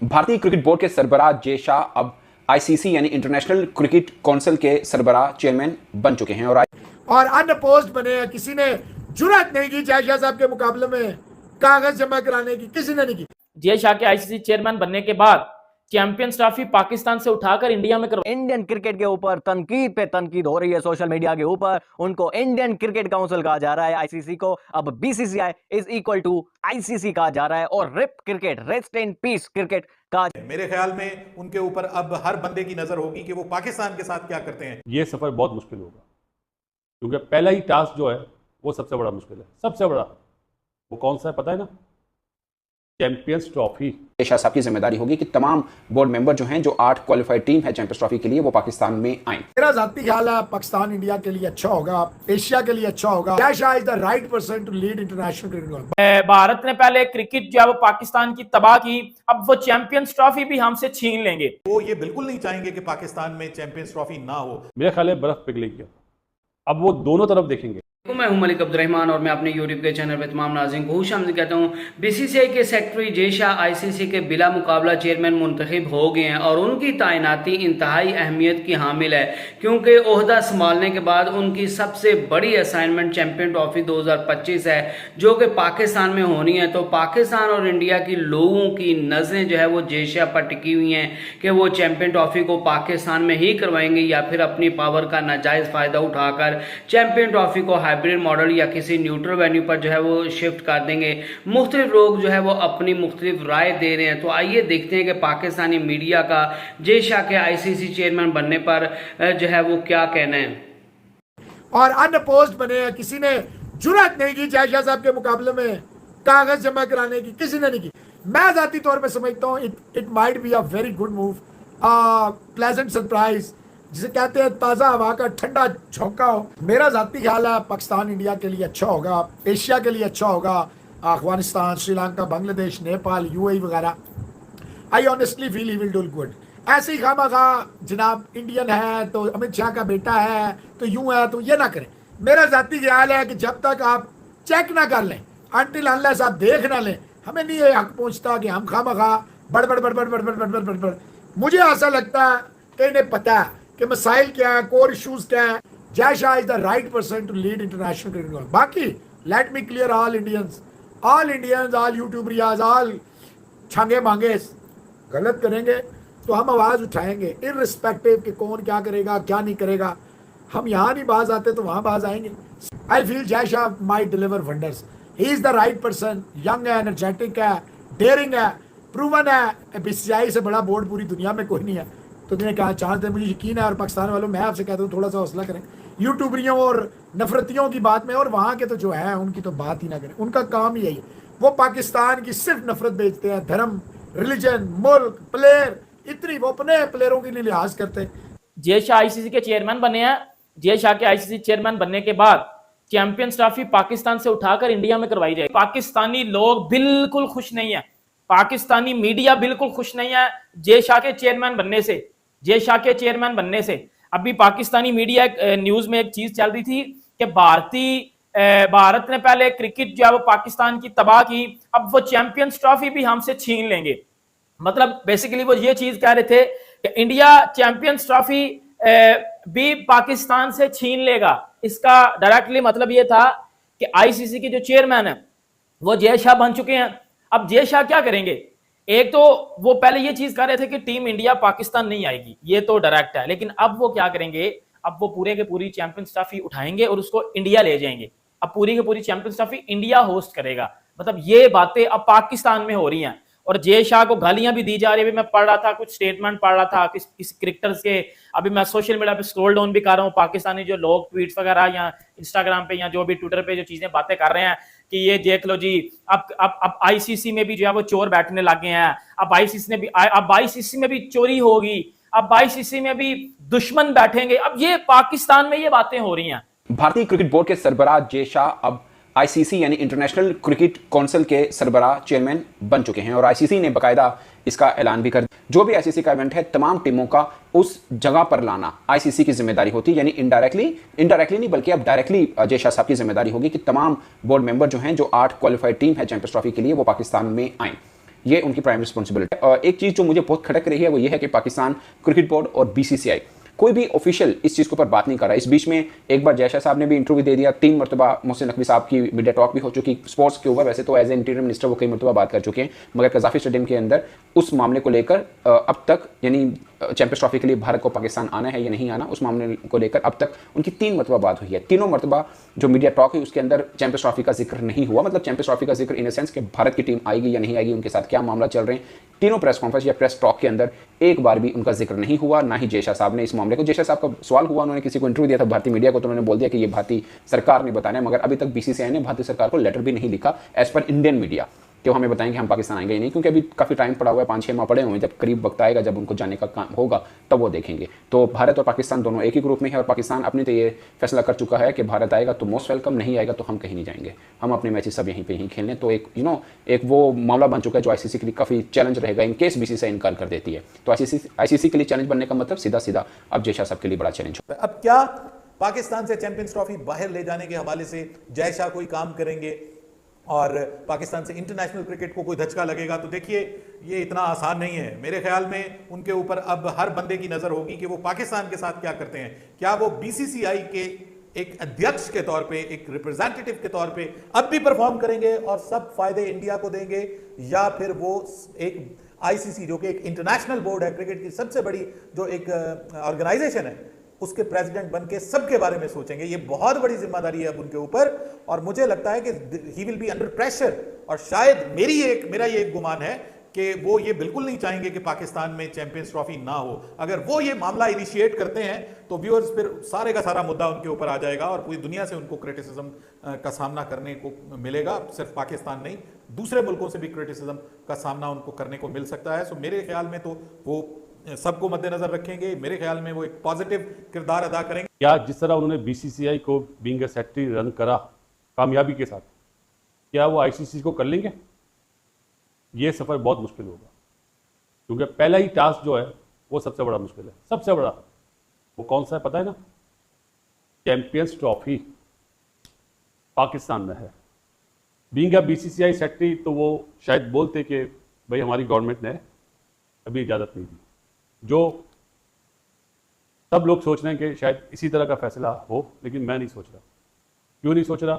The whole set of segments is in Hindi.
भारतीय क्रिकेट बोर्ड के सरबराह जय शाह अब आईसीसी यानी इंटरनेशनल क्रिकेट काउंसिल के सरबराह चेयरमैन बन चुके हैं और अनअपोज्ड बने हैं। किसी ने जुर्रत नहीं की जय शाह साहब के मुकाबले में कागज जमा कराने की, किसी ने नहीं की। जय शाह के आईसीसी चेयरमैन बनने के बाद चैंपियंस ट्रॉफी पाकिस्तान से उठाकर इंडिया में करवा। इंडियन क्रिकेट के ऊपर तनकीद पे तनकीद हो रही है सोशल मीडिया के ऊपर। उनको इंडियन क्रिकेट काउंसिल कहा जा रहा है, आईसीसी को अब BCCI is equal to ICC कहा जा रहा है और RIP cricket, rest in peace cricket का। मेरे ख्याल में उनके ऊपर अब हर बंदे की नजर होगी कि वो पाकिस्तान के साथ क्या करते हैं। ये सफर बहुत मुश्किल होगा क्योंकि पहला ही टास्क जो है वो सबसे बड़ा मुश्किल है। सबसे बड़ा वो कौन सा है पता है ना? Champions trophy. जय शाह साहब की जिम्मेदारी होगी कि तमाम बोर्ड मेंबर जो हैं, जो 8 क्वालिफाइड टीम है चैंपियंस ट्रॉफी के लिए, वो पाकिस्तान में आए। मेरा जाती ख्याल है पाकिस्तान इंडिया के लिए अच्छा होगा, एशिया के लिए अच्छा होगा। Jay Shah is the right person to lead international cricket. Bharat ने पहले क्रिकेट जो है वो पाकिस्तान की तबाह की, अब वो चैंपियंस ट्रॉफी भी हमसे छीन लेंगे। वो ये बिल्कुल नहीं चाहेंगे कि पाकिस्तान में चैंपियंस ट्रॉफी ना हो। मेरे ख्याल है बर्फ पिघलेगी। अब वो दोनों तरफ देखेंगे। मैं हूं मलिक अब्दुर्रहमान और मैं अपने यूट्यूब के चैनल पे तमाम नाज़रीन को खुशामदीद कहता हूं। बीसीसीआई के सेक्रेटरी जय शाह आईसीसी के बिला मुकाबला चेयरमैन मुंतखब हो गए हैं और उनकी तैनाती इंतहाई अहमियत की हामिल है क्योंकि ओहदा संभालने के बाद उनकी सबसे बड़ी असाइनमेंट चैंपियन ट्रॉफी 2025 है जो कि पाकिस्तान में होनी है। तो पाकिस्तान और इंडिया की लोगों की नज़रें जो है वो जय शाह पर टिकी हुई हैं कि वो चैंपियन ट्रॉफी को पाकिस्तान में ही करवाएंगे या फिर अपनी पावर का नाजायज़ फ़ायदा उठाकर चैंपियन ट्रॉफी को हाइब्रिड मॉडल या किसी न्यूट्रल वेन्यू पर जो है वो शिफ्ट कर देंगे। मुख्तलिफ लोग जो है वो अपनी मुख्तलिफ राय दे रहे हैं। तो आइए देखते हैं कि पाकिस्तानी मीडिया का जय शाह के आईसीसी चेयरमैन बनने पर जो है वो क्या कहना है। और अनअपोज्ड बने हैं। किसी ने जुर्रत नहीं की जय शाह साहब के मुकाबले में कागज जमा कराने की, किसी ने नहीं की। मैं जाती तौर पर समझता हूँ it might be a very good move, pleasant surprise, जिसे कहते हैं ताज़ा हवा का ठंडा झोंका हो। मेरा जाती ख्याल है पाकिस्तान इंडिया के लिए अच्छा होगा, एशिया के लिए अच्छा होगा। अफगानिस्तान, श्रीलंका, बांग्लादेश, नेपाल, यूएई वगैरह। I honestly feel he will do good. ऐसे ही खामखा जनाब इंडियन है तो अमित शाह का बेटा है तो यूं है तो ये ना करें। मेरा जाती ख्याल है कि जब तक आप चेक ना कर लें, अनटिल अनलेस आप देख ना लें, हमें नहीं ये हक पहुँचता कि हम खामखा बड़बड़ बड़बड़ बड़बड़ बड़बड़ बड़बड़। मुझे ऐसा लगता है कि इन्हें पता है कि मसाइल क्या है, कोर इश्यूज क्या है। Jay Shah is the right person to lead international cricket. बाकी let me clear all Indians, all यूट्यूबरियाज, ऑल छांगे मांगे गलत करेंगे तो हम आवाज़ उठाएंगे इररिस्पेक्टिव कि कौन क्या करेगा क्या नहीं करेगा। हम यहाँ नहीं बाज आते तो वहाँ बाज आएंगे। I feel Jay Shah might deliver wonders. He is the right person, young है, एनर्जेटिक है, डेयरिंग है, प्रूवन है। बीसीसीआई से बड़ा बोर्ड पूरी दुनिया में कोई नहीं है। तो तुमने कहा चांस है, मुझे यकीन है। और पाकिस्तान वालों, मैं आपसे कहता हूँ थोड़ा सा हौसला करें यूट्यूबरियों और नफरतियों की बात में, और वहाँ के तो जो है उनकी तो बात ही ना करें। उनका काम ही यही है, वो पाकिस्तान की सिर्फ नफरत बेचते हैं। धर्म, रिलीजन, मुल्क, प्लेयर, इतनी वो अपने प्लेयरों की नहीं लिहाज करते। जय शाह आईसीसी के चेयरमैन बने हैं। जय शाह के आईसीसी चेयरमैन बनने के बाद चैंपियंस ट्रॉफी पाकिस्तान से उठाकर इंडिया में करवाई जाएगी। पाकिस्तानी लोग बिल्कुल खुश नहीं है, पाकिस्तानी मीडिया बिल्कुल खुश नहीं है जय शाह के चेयरमैन बनने से। जय शाह के चेयरमैन बनने से अभी पाकिस्तानी मीडिया न्यूज में एक चीज चल रही थी कि भारत ने पहले क्रिकेट जो है वो पाकिस्तान की तबाह की, अब वो चैंपियंस ट्रॉफी भी हमसे छीन लेंगे। मतलब बेसिकली वो ये चीज कह रहे थे कि इंडिया चैंपियंस ट्रॉफी भी पाकिस्तान से छीन लेगा। इसका डायरेक्टली मतलब ये था कि आईसीसी के जो चेयरमैन है वो जय शाह बन चुके हैं। अब जय शाह क्या करेंगे? एक तो वो पहले ये चीज कह रहे थे कि टीम इंडिया पाकिस्तान नहीं आएगी, ये तो डायरेक्ट है, लेकिन अब वो क्या करेंगे? अब वो पूरे के पूरी चैंपियंस ट्रॉफी उठाएंगे और उसको इंडिया ले जाएंगे। अब पूरी की पूरी चैंपियंस ट्रॉफी इंडिया होस्ट करेगा। मतलब ये बातें अब पाकिस्तान में हो रही हैं और जय शाह को गालियां भी दी जा रही है। मैं पढ़ रहा था, कुछ स्टेटमेंट पढ़ रहा था किस क्रिकेटर्स के। अभी मैं सोशल मीडिया पे स्क्रॉल डाउन भी कर रहा हूँ, पाकिस्तानी जो लोग ट्वीट्स वगैरह या इंस्टाग्राम पे या जो भी ट्विटर पे जो चीजें बातें कर रहे हैं कि ये देख लो जी, अब आईसीसी में भी जो है वो चोर बैठने लगे हैं। अब आईसीसी में भी चोरी होगी, अब आईसीसी में भी दुश्मन बैठेंगे। अब ये पाकिस्तान में ये बातें हो रही हैं। भारतीय क्रिकेट बोर्ड के सरबराह जय शाह अब आईसीसी यानी इंटरनेशनल क्रिकेट काउंसिल के सरबराह चेयरमैन बन चुके हैं और आईसीसी ने बाकायदा इसका ऐलान भी कर दिया। जो भी आईसीसी का इवेंट है, तमाम टीमों का उस जगह पर लाना आईसीसी की जिम्मेदारी होती है। यानी इनडायरेक्टली नहीं बल्कि अब डायरेक्टली जय शाह साहब की जिम्मेदारी होगी कि तमाम बोर्ड मेंबर जो हैं, जो 8 क्वालिफाइड टीम है चैंपियंस ट्रॉफी के लिए, वो पाकिस्तान में आए। ये उनकी प्राइम रिस्पॉन्सिबिलिटी है। और एक चीज़ जो मुझे बहुत खटक रही है वो ये है कि पाकिस्तान क्रिकेट बोर्ड और BCCI कोई भी ऑफिशियल इस चीज़ के ऊपर बात नहीं कर रहा। इस बीच में एक बार जय शाह साहब ने भी इंटरव्यू दे दिया, 3 मरतबा मोहसिन नकवी साहब की मीडिया टॉक भी हो चुकी स्पोर्ट्स के ऊपर। वैसे तो एज ए इंटीरियर मिनिस्टर वो कई मरतबा बात कर चुके हैं, मगर कजाफी स्टेडियम के अंदर उस मामले को लेकर अब तक, यानी चैंपियंस ट्रॉफी के लिए भारत को पाकिस्तान आना है या नहीं आना, उस मामले को लेकर अब तक उनकी 3 मरतबा बात हुई है। तीनों मरतबा जो मीडिया टॉक है उसके अंदर चैंपियंस ट्रॉफी का जिक्र नहीं हुआ। मतलब चैंपियंस ट्रॉफी का जिक्र इन द सेंस कि भारत की टीम आएगी या नहीं आएगी, उनके साथ क्या मामला चल रहे हैं, तीनों प्रेस कॉन्फ्रेंस या प्रेस टॉक के अंदर एक बार भी उनका जिक्र नहीं हुआ। ना ही जय शाह साहब ने इस मामले को, जय शाह साहब का सवाल हुआ, उन्होंने किसी को इंटरव्यू दिया था भारतीय मीडिया को, तो उन्होंने बोल दिया कि ये भारतीय सरकार ने बताना है, मगर अभी तक BCCI ने भारतीय सरकार को लेटर भी नहीं लिखा एज पर इंडियन मीडिया कि वो हमें बताएं कि हम पाकिस्तान आएंगे या नहीं, क्योंकि अभी काफ़ी टाइम पड़ा हुआ है, 5-6 माह पड़े हुए। जब करीब वक्त आएगा जब उनको जाने का काम होगा तब वो देखेंगे। तो भारत और पाकिस्तान दोनों एक ही ग्रुप में है और पाकिस्तान अपनी तो ये फैसला कर चुका है कि भारत आएगा तो मोस्ट वेलकम, नहीं आएगा तो हम कहीं नहीं जाएंगे, हम अपने मैचेस सब यहीं पे ही खेलने। तो एक एक वो मामला बन चुका है जो ICC के लिए काफ़ी चैलेंज रहेगा इन केस BCCI इनकार कर देती है। तो ICC के लिए चैलेंज बनने का मतलब सीधा सीधा अब जय शाह साहब के लिए बड़ा चैलेंज है। अब क्या पाकिस्तान से चैंपियंस ट्रॉफी बाहर ले जाने के हवाले से जय शाह कोई काम करेंगे और पाकिस्तान से इंटरनेशनल क्रिकेट को कोई धचका लगेगा? तो देखिए, ये इतना आसान नहीं है। मेरे ख्याल में उनके ऊपर अब हर बंदे की नजर होगी कि वो पाकिस्तान के साथ क्या करते हैं। क्या वो BCCI के एक अध्यक्ष के तौर पे, एक रिप्रेजेंटेटिव के तौर पे अब भी परफॉर्म करेंगे और सब फायदे इंडिया को देंगे, या फिर वो एक ICC जो कि एक इंटरनेशनल बोर्ड है, क्रिकेट की सबसे बड़ी जो एक ऑर्गेनाइजेशन है, उसके प्रेसिडेंट बन के सबके बारे में सोचेंगे? ये बहुत बड़ी जिम्मेदारी है अब उनके ऊपर, और मुझे लगता है कि he will be under pressure. और शायद मेरा ये एक गुमान है कि वो ये बिल्कुल नहीं चाहेंगे कि पाकिस्तान में चैंपियंस ट्रॉफी ना हो। अगर वो ये मामला इनिशिएट करते हैं तो व्यूअर्स फिर सारे का सारा मुद्दा उनके ऊपर आ जाएगा और पूरी दुनिया से उनको क्रिटिसिज्म का सामना करने को मिलेगा। सिर्फ पाकिस्तान नहीं, दूसरे मुल्कों से भी क्रिटिसिज्म का सामना उनको करने को मिल सकता है। सो मेरे ख्याल में तो वो सबको मद्देनजर रखेंगे। मेरे ख्याल में वो एक पॉजिटिव किरदार अदा करेंगे। क्या जिस तरह उन्होंने BCCI को बीइंग ए सेक्रेटरी रन करा कामयाबी के साथ, क्या वो ICC को कर लेंगे? ये सफ़र बहुत मुश्किल होगा, क्योंकि पहला ही टास्क जो है वो सबसे बड़ा मुश्किल है। सबसे बड़ा वो कौन सा है पता है ना? चैंपियंस ट्रॉफी पाकिस्तान में है। बीइंग ए BCCI सेक्रेटरी तो वो शायद बोलते कि भाई हमारी गवर्नमेंट ने अभी इजाज़त नहीं दी। जो सब लोग सोच रहे हैं कि शायद इसी तरह का फैसला हो, लेकिन मैं नहीं सोच रहा। क्यों नहीं सोच रहा?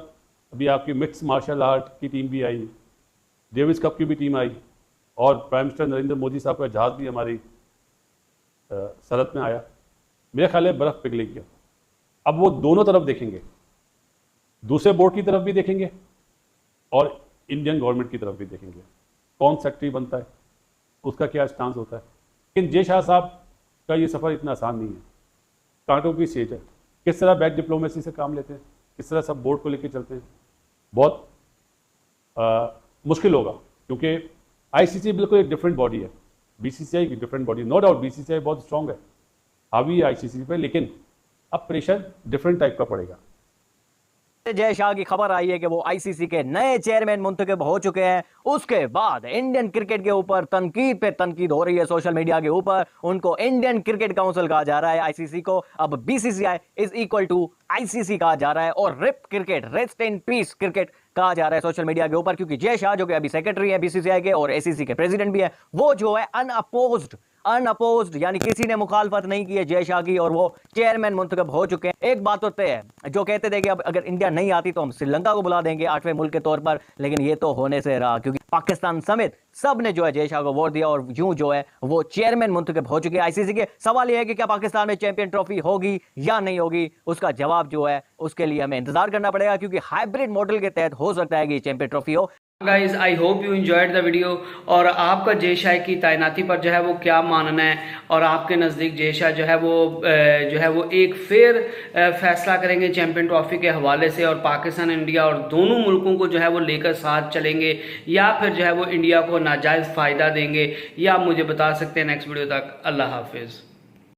अभी आपकी मिक्स मार्शल आर्ट की टीम भी आई, डेविस कप की भी टीम आई, और प्राइम मिनिस्टर नरेंद्र मोदी साहब का जहाज़ भी हमारी सरहद में आया। मेरे ख्याल है बर्फ़ पिघलेगी। अब वो दोनों तरफ देखेंगे, दूसरे बोर्ड की तरफ भी देखेंगे और इंडियन गवर्नमेंट की तरफ भी देखेंगे। कौन सेक्रेटरी बनता है, उसका क्या स्टांस होता है। लेकिन जय शाह साहब का ये सफ़र इतना आसान नहीं है, कांटों की सेज है। किस तरह बैक डिप्लोमेसी से काम लेते हैं, किस तरह सब बोर्ड को लेकर चलते हैं, बहुत मुश्किल होगा। क्योंकि ICC बिल्कुल एक डिफरेंट बॉडी है, BCCI की different body. No doubt BCCI बहुत स्ट्रॉन्ग है, हावी है ICC पे, लेकिन अब प्रेशर डिफरेंट टाइप का पड़ेगा। जय शाह की खबर आई है कि वो ICC के नए चेयरमैन मुंतखब हो चुके हैं। उसके बाद इंडियन क्रिकेट के ऊपर तनकीद पे तनकीद हो रही है सोशल मीडिया के ऊपर। उनको इंडियन क्रिकेट काउंसिल कहा जा रहा है, ICC को अब BCCI is equal to ICC कहा जा रहा है, और RIP cricket, rest in peace cricket कहा जा रहा है सोशल मीडिया के ऊपर। क्योंकि जय शाह जो कि अभी सेक्रेटरी है BCCI के और ACC के प्रेसिडेंट भी है, वो जो है अनअपोज्ड यानी किसी ने मुखालफत नहीं की है जय शाह की, और वो चेयरमैन मुंतखब हो चुके हैं। एक बात तो तय है, जो कहते थे कि अब अगर इंडिया नहीं आती तो हम श्रीलंका को बुला देंगे 8वें मुल्क के तौर पर, लेकिन ये तो होने से रहा, क्योंकि पाकिस्तान समेत सब ने जो है जय शाह को वोट दिया और यूं जो है वो चेयरमैन मुंतखब हो चुके हैं ICC के। सवाल यह है कि क्या पाकिस्तान में चैंपियन ट्रॉफी होगी या नहीं होगी, उसका जवाब जो है उसके लिए हमें इंतजार करना पड़ेगा, क्योंकि हाइब्रिड मॉडल के तहत हो सकता है कि चैंपियन ट्रॉफी हो। Guys I hope you enjoyed the video. और आपका जय शाह की तैनाती पर जो है वो क्या मानना है, और आपके नज़दीक जय शाह जो है वो एक फेयर फैसला करेंगे चैंपियन ट्रॉफी के हवाले से, और पाकिस्तान इंडिया और दोनों मुल्कों को जो है वो लेकर साथ चलेंगे, या फिर जो है वो इंडिया को नाजायज़ फ़ायदा देंगे, या आप मुझे बता सकते हैं नेक्स्ट वीडियो तक। अल्लाह हाफिज़।